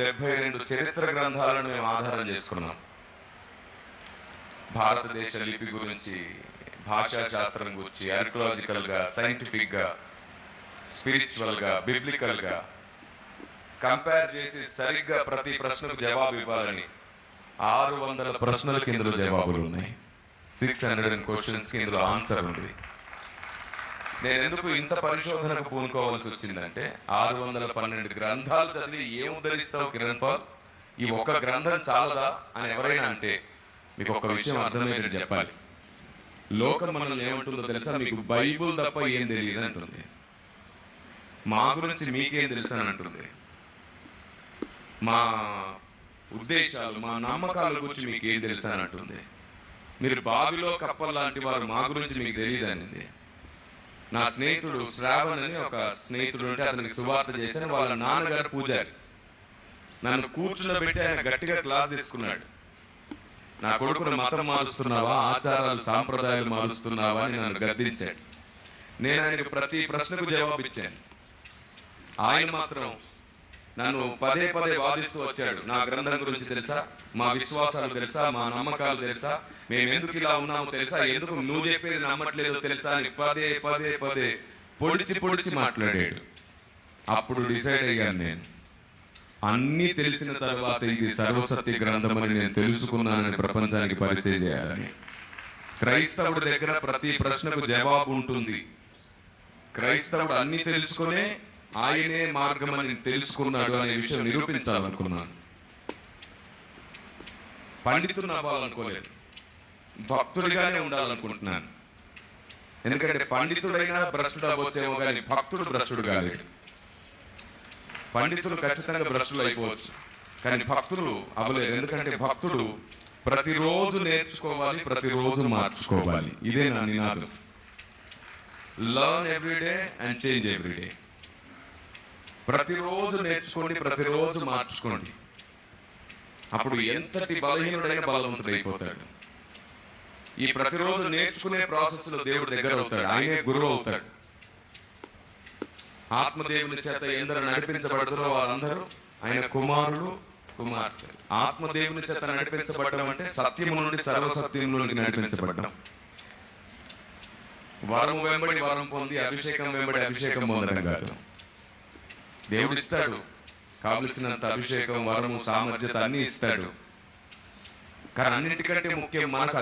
72 చరిత్ర గ్రంథాలను మేము ఆధారం చేసుకున్నాం. భారతదేశ లిపి గురించి, భాషా శాస్త్రం గురించి, ఆర్కియలాజికల్గా, సైంటిఫిక్గా, స్పిరిచువల్గా, బిబ్లికల్గా కంపేర్ చేసి సరిగ్గా ప్రతి ప్రశ్నకు జవాబు ఇవ్వాలని 600 ప్రశ్నలకి ఇందులో జవాబులు ఉన్నాయి. 600 క్వశ్చన్స్కి ఇందులో ఆన్సర్ ఉంది. నేను ఎందుకు ఇంత పరిశోధనకు పూనుకోవాల్సి వచ్చిందంటే 612 గ్రంథాలు చదివి ఏం ఉద్ధరిస్తావు కిరణ్ పాల్, ఈ ఒక్క గ్రంథం చాలదా అని ఎవరైనా అంటే మీకు ఒక విషయం అర్థమయ్యేది చెప్పాలి. లోకం మనల్ని ఏమంటుందో తెలుసా? మీకు బైబుల్ తప్ప ఏం తెలియదు అంటుంది. మా గురించి మీకేం తెలుసు అని అంటుంది. మా ఉద్దేశాలు, మా నమ్మకాల గురించి మీకు ఏం తెలుసు అని అంటుంది. మీరు బావిలో కప్పల్ లాంటి వారు, మా గురించి మీకు తెలియదు అనింది. నా స్నేహితుడు శ్రావణ్ అని ఒక స్నేహితుడు ఉంటే అతనికి సువార్త చేశాను. వాళ్ళ నాన్నగారు పూజారి. నన్ను కూర్చున్నబెట్టి ఆయన గట్టిగా క్లాస్ తీసుకున్నాడు. నా కొడుకును మతం మారుస్తున్నావా, ఆచారాలు సాంప్రదాయాలు మారుస్తున్నావా అని నన్ను గద్దించాడు. నేను ఆయనకు ప్రతి ప్రశ్నకు జవాబిచ్చాను. ఆయన మాత్రం నన్ను పదే పదే వాదిస్తూ వచ్చాడు. నా గ్రంథం గురించి తెలుసా, మా విశ్వాసాలు తెలుసా, మా నమ్మకాలు తెలుసా, మేము ఎందుకు ఇలా ఉన్నామో తెలుసా, ఎందుకు నువ్వు చెప్పేది నమ్మట్లేదో తెలుసా అని పదే పదే పదే పొడిచి మాట్లాడాడు. అప్పుడు డిసైడ్ అయ్యాను, నేను అన్నీ తెలిసిన తర్వాత ఇది సర్వసత్య గ్రంథం అని నేను తెలుసుకున్నానని ప్రపంచానికి పరిచయం చేయాలని. క్రైస్తవుడి దగ్గర ప్రతి ప్రశ్నకు జవాబు ఉంటుంది. క్రైస్తవుడు అన్ని తెలుసుకునే ఆయనే మార్గం అని తెలుసుకున్నాడు అనే విషయం నిరూపించాలనుకున్నాను. పండితుడిని అవ్వాలనుకోలేదు, భక్తుడిగానే ఉండాలనుకుంటున్నాను. ఎందుకంటే పండితుడైనా భ్రష్టుడు అవ్వచ్చేమో కానీ భక్తుడు భ్రష్టుడు కాలేడు. పండితులు ఖచ్చితంగా భ్రష్టులు అయిపోవచ్చు, కానీ భక్తులు అవ్వలేరు. ఎందుకంటే భక్తుడు ప్రతిరోజు నేర్చుకోవాలి, ప్రతిరోజు మార్చుకోవాలి. ఇదే నా నినాదం. Learn everyday and change everyday. ప్రతిరోజు నేర్చుకోండి, ప్రతిరోజు మార్చుకోండి. అప్పుడు ఎంతటి బలహీనుడైన బలవంతుడైపోతాడు. ఈ ప్రతిరోజు నేర్చుకునే ప్రాసెస్లో దేవుడు దగ్గర అవుతాడు, ఆయనే గురువు అవుతాడు. ఆత్మదేవుని చేత ఎందరు నడిపించబడతారో వారందరూ ఆయన కుమారులు, కుమార్తెలు. ఆత్మదేవుని చేత నడిపించబడడం అంటే సత్యము నుండి సర్వసత్యంలోనికి నడిపించబడడం. వరం వెంబడి వరం పొంది, అభిషేకం వెంబడి అభిషేకం పొందడం కాదు. దేవుడు ఇస్తాడు కావలసినంత అభిషేకం, వరము, సామర్థ్యత అన్ని ఇస్తాడు. కానీ అన్నింటికంటే ముఖ్యం మనకు